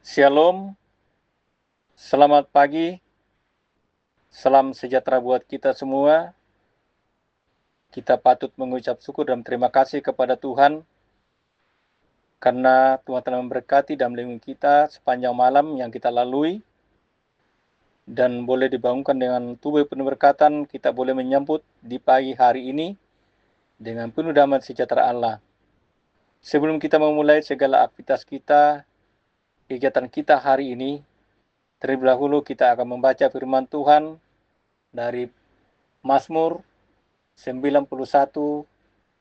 Shalom, selamat pagi, salam sejahtera buat kita semua. Kita patut mengucap syukur dan terima kasih kepada Tuhan karena Tuhan telah memberkati dan melindungi kita sepanjang malam yang kita lalui dan boleh dibangunkan dengan tubuh penuh berkatan. Kita boleh menyambut di pagi hari ini dengan penuh damai sejahtera Allah. Sebelum kita memulai segala aktivitas kita, kegiatan kita hari ini, terlebih dahulu kita akan membaca firman Tuhan dari Mazmur 91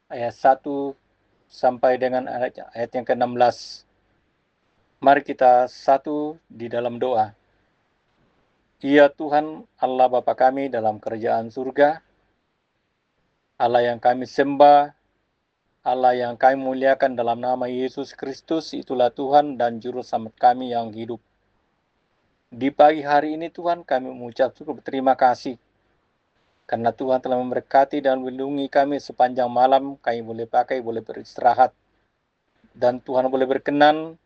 ayat 1 sampai dengan ayat yang ke-16. Mari kita satu di dalam doa. Ya Tuhan Allah Bapa kami dalam kerajaan surga, Allah yang kami sembah, Allah yang kami muliakan dalam nama Yesus Kristus, itulah Tuhan dan Juru Selamat kami yang hidup. Di pagi hari ini Tuhan kami mengucap syukur berterima kasih karena Tuhan telah memberkati dan melindungi kami sepanjang malam. Kami boleh pakai, boleh beristirahat. Dan Tuhan boleh berkenan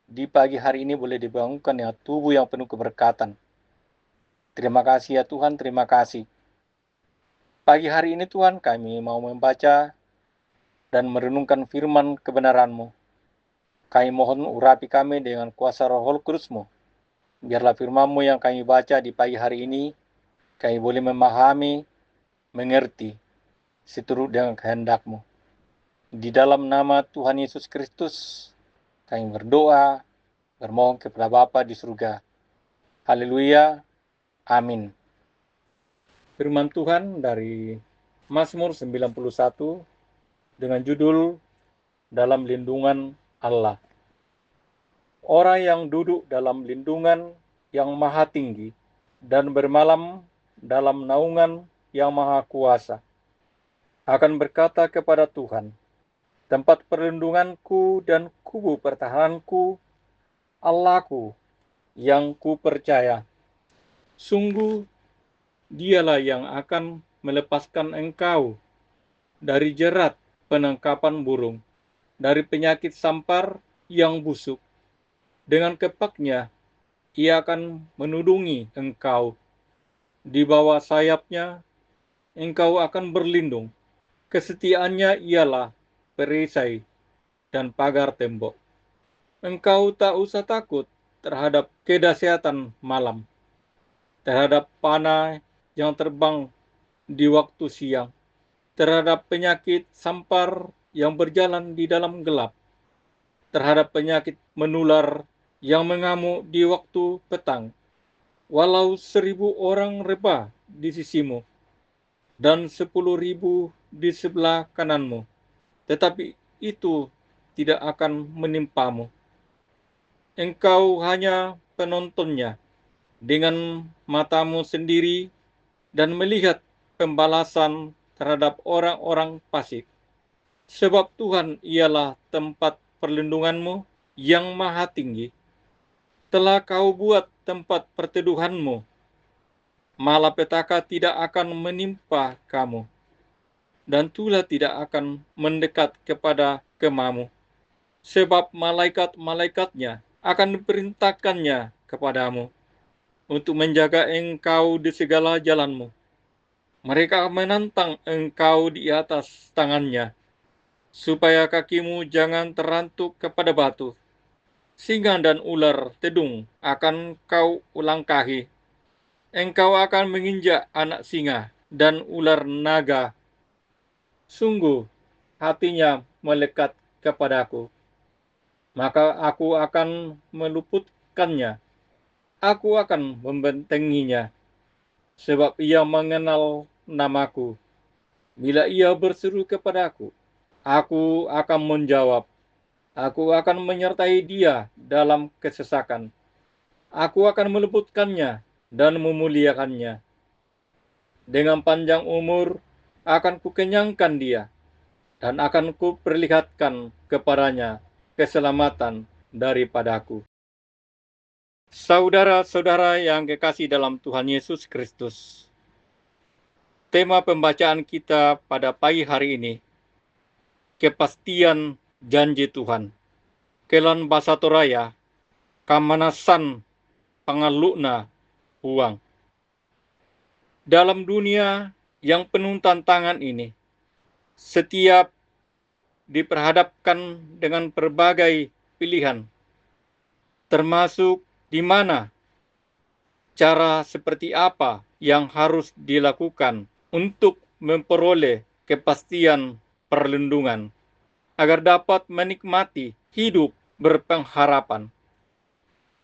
di pagi hari ini boleh dibangunkan dengan tubuh yang penuh keberkatan. Terima kasih ya Tuhan, terima kasih. Pagi hari ini Tuhan kami mau membaca dan merenungkan firman kebenaran-Mu. Kami mohon urapi kami dengan kuasa Roh Kudus-Mu. Biarlah firman-Mu yang kami baca di pagi hari ini, kami boleh memahami, mengerti, seturut dengan kehendak-Mu. Di dalam nama Tuhan Yesus Kristus, kami berdoa, bermohon kepada Bapa di surga. Haleluya, amin. Firman Tuhan dari Mazmur 91 dengan judul Dalam Lindungan Allah. Orang yang duduk dalam lindungan yang maha tinggi dan bermalam dalam naungan yang maha kuasa akan berkata kepada Tuhan, tempat perlindunganku dan kubu pertahananku, Allahku yang kupercaya. Sungguh Dialah yang akan melepaskan engkau dari jerat penangkapan burung, dari penyakit sampar yang busuk. Dengan kepaknya ia akan menudungi engkau. Di bawah sayapnya engkau akan berlindung. Kesetiaannya ialah perisai dan pagar tembok. Engkau tak usah takut terhadap kedahsyatan malam, terhadap panah yang terbang di waktu siang, terhadap penyakit sampar yang berjalan di dalam gelap, terhadap penyakit menular yang mengamuk di waktu petang. Walau 1.000 orang rebah di sisimu dan 10.000 di sebelah kananmu, tetapi itu tidak akan menimpamu. Engkau hanya penontonnya dengan matamu sendiri dan melihat pembalasan terhadap orang-orang fasik. Sebab Tuhan ialah tempat perlindunganmu yang maha tinggi. Telah kau buat tempat perteduhanmu. Malapetaka tidak akan menimpa kamu, dan tulah tidak akan mendekat kepada kemamu. Sebab malaikat-malaikatnya akan diperintahkannya kepadamu untuk menjaga engkau di segala jalanmu. Mereka menantang engkau di atas tangannya, supaya kakimu jangan terantuk kepada batu. Singa dan ular tedung akan kau langkahi. Engkau akan menginjak anak singa dan ular naga. Sungguh, hatinya melekat kepadaku. Maka aku akan meluputkannya. Aku akan membentenginya, sebab ia mengenal namaku. Bila ia berseru kepadaku, aku akan menjawab. Aku akan menyertai dia dalam kesesakan. Aku akan meluputkannya dan memuliakannya. Dengan panjang umur akan kukenyangkan dia, dan akan kuperlihatkan kepadanya keselamatan daripadaku. Saudara-saudara yang kekasih dalam Tuhan Yesus Kristus, tema pembacaan kita pada pagi hari ini, kepastian janji Tuhan. Kelan Basa Toraya kamanasan pangalukna uang. Dalam dunia yang penuh tantangan ini, setiap diperhadapkan dengan berbagai pilihan, termasuk di mana cara seperti apa yang harus dilakukan untuk memperoleh kepastian perlindungan agar dapat menikmati hidup berpengharapan.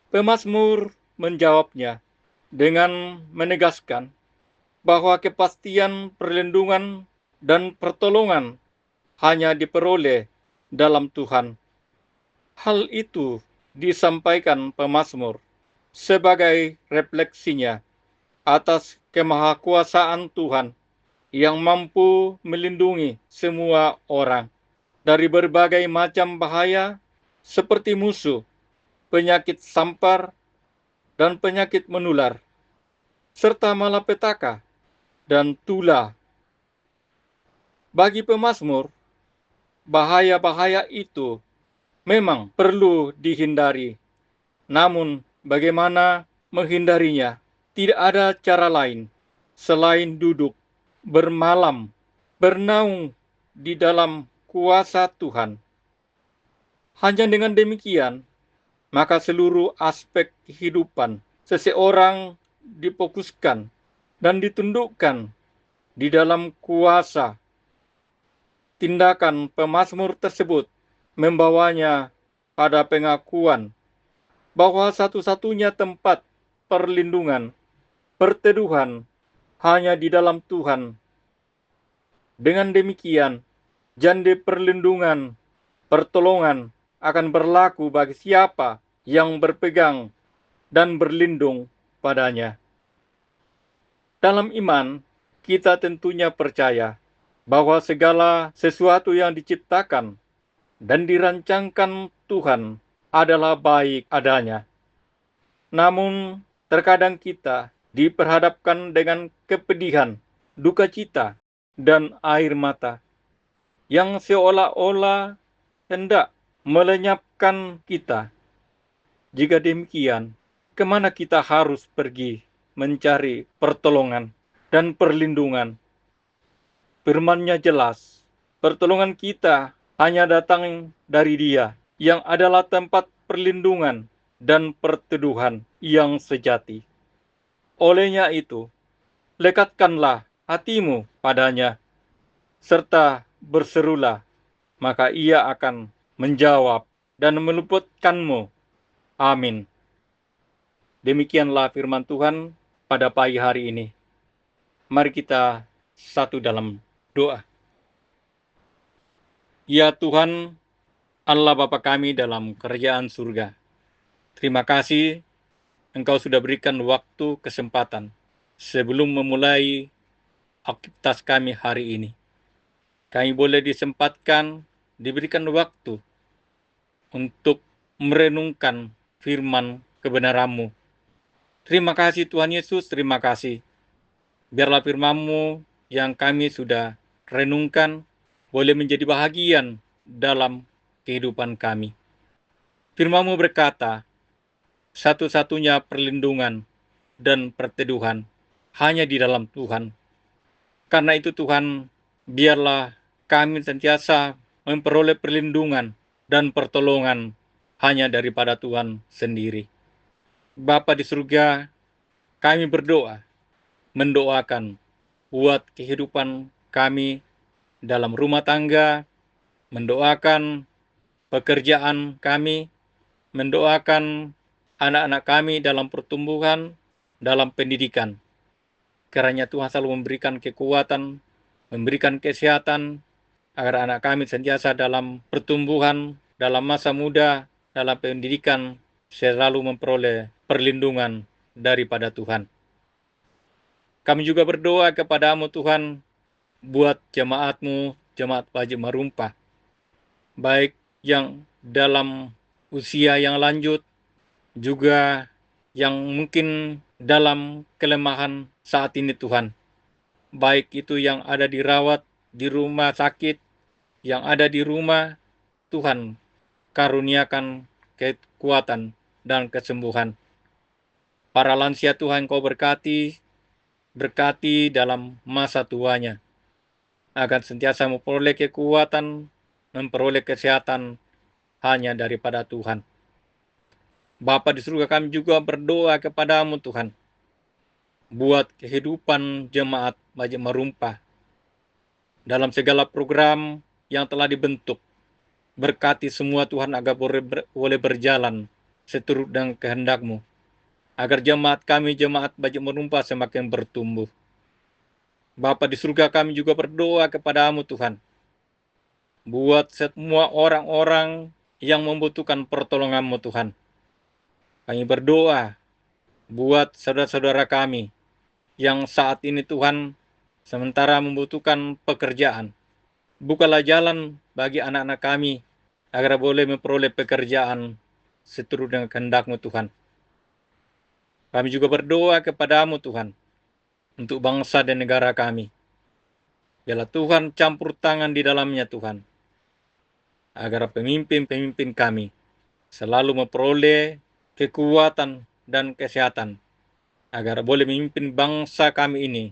Pemazmur menjawabnya dengan menegaskan bahwa kepastian perlindungan dan pertolongan hanya diperoleh dalam Tuhan. Hal itu disampaikan pemazmur sebagai refleksinya atas kemahakuasaan Tuhan yang mampu melindungi semua orang dari berbagai macam bahaya seperti musuh, penyakit sampar, dan penyakit menular, serta malapetaka dan tula. Bagi pemazmur, bahaya-bahaya itu memang perlu dihindari. Namun, bagaimana menghindarinya? Tidak ada cara lain selain duduk, bermalam, bernaung di dalam kuasa Tuhan. Hanya dengan demikian, maka seluruh aspek kehidupan seseorang difokuskan dan ditundukkan di dalam kuasa. Tindakan pemazmur tersebut membawanya pada pengakuan bahwa satu-satunya tempat perlindungan, perteduhan hanya di dalam Tuhan. Dengan demikian, janji perlindungan, pertolongan akan berlaku bagi siapa yang berpegang dan berlindung padanya. Dalam iman, kita tentunya percaya bahwa segala sesuatu yang diciptakan dan dirancangkan Tuhan adalah baik adanya. Namun, terkadang kita diperhadapkan dengan kepedihan, duka cita, dan air mata yang seolah-olah hendak melenyapkan kita. Jika demikian, kemana kita harus pergi mencari pertolongan dan perlindungan? Firman-Nya jelas, pertolongan kita hanya datang dari Dia, yang adalah tempat perlindungan dan perteduhan yang sejati. Olehnya itu, lekatkanlah hatimu padanya, serta berserulah, maka Ia akan menjawab dan meluputkanmu. Amin. Demikianlah firman Tuhan pada pagi hari ini. Mari kita satu dalam doa. Ya Tuhan, Allah Bapa kami dalam kerajaan surga, terima kasih Engkau sudah berikan waktu kesempatan sebelum memulai aktivitas kami hari ini. Kami boleh disempatkan, diberikan waktu untuk merenungkan firman kebenaran-Mu. Terima kasih Tuhan Yesus, terima kasih. Biarlah firman-Mu yang kami sudah renungkan boleh menjadi bahagian dalam kehidupan kami. Firman-Mu berkata, satu-satunya perlindungan dan perteduhan hanya di dalam Tuhan. Karena itu Tuhan, biarlah kami sentiasa memperoleh perlindungan dan pertolongan hanya daripada Tuhan sendiri. Bapa di surga, kami berdoa, mendoakan buat kehidupan kami dalam rumah tangga, mendoakan pekerjaan kami, mendoakan anak-anak kami dalam pertumbuhan, dalam pendidikan. Kiranya Tuhan selalu memberikan kekuatan, memberikan kesehatan, agar anak kami sentiasa dalam pertumbuhan, dalam masa muda, dalam pendidikan, selalu memperoleh perlindungan daripada Tuhan. Kami juga berdoa kepada-Mu Tuhan, buat jemaat-Mu, jemaat Wajib Marumpah, baik yang dalam usia yang lanjut, juga yang mungkin dalam kelemahan saat ini Tuhan. Baik itu yang ada dirawat di rumah sakit, yang ada di rumah, Tuhan karuniakan kekuatan dan kesembuhan. Para lansia Tuhan Kau berkati dalam masa tuanya, agar sentiasa memperoleh kekuatan, memperoleh kesehatan hanya daripada Tuhan. Bapa di surga, kami juga berdoa kepadamu Tuhan, buat kehidupan jemaat Bajak Merumpah dalam segala program yang telah dibentuk. Berkati semua Tuhan agar boleh berjalan seturut dengan kehendak-Mu, agar jemaat kami, jemaat Bajak Merumpah semakin bertumbuh. Bapa di surga, kami juga berdoa kepadamu Tuhan, buat semua orang-orang yang membutuhkan pertolongan-Mu Tuhan. Kami berdoa buat saudara-saudara kami yang saat ini Tuhan sementara membutuhkan pekerjaan. Bukalah jalan bagi anak-anak kami agar boleh memperoleh pekerjaan seturut dengan kehendak-Mu Tuhan. Kami juga berdoa kepadamu Tuhan untuk bangsa dan negara kami. Biarlah Tuhan campur tangan di dalamnya Tuhan, agar pemimpin-pemimpin kami selalu memperoleh kekuatan dan kesehatan, agar boleh memimpin bangsa kami ini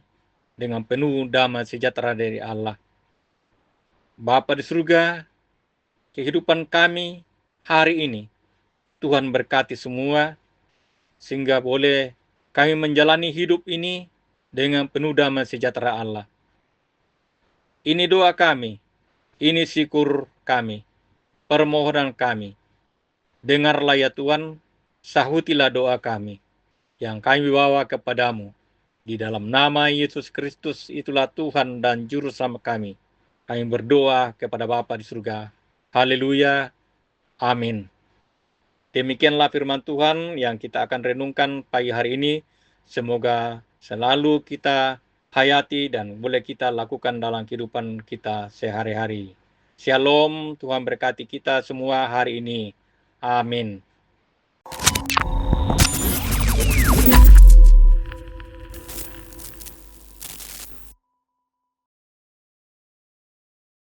dengan penuh damai sejahtera dari Allah. Bapa di surga, kehidupan kami hari ini Tuhan berkati semua, sehingga boleh kami menjalani hidup ini dengan penuh damai sejahtera Allah. Ini doa kami, ini syukur kami, permohonan kami. Dengarlah ya Tuhan, sahutilah doa kami yang kami bawa kepadamu. Di dalam nama Yesus Kristus, itulah Tuhan dan Juru Selamat kami. Kami berdoa kepada Bapa di surga. Haleluya. Amin. Demikianlah firman Tuhan yang kita akan renungkan pagi hari ini. Semoga selalu kita hayati dan boleh kita lakukan dalam kehidupan kita sehari-hari. Shalom, Tuhan berkati kita semua hari ini. Amin.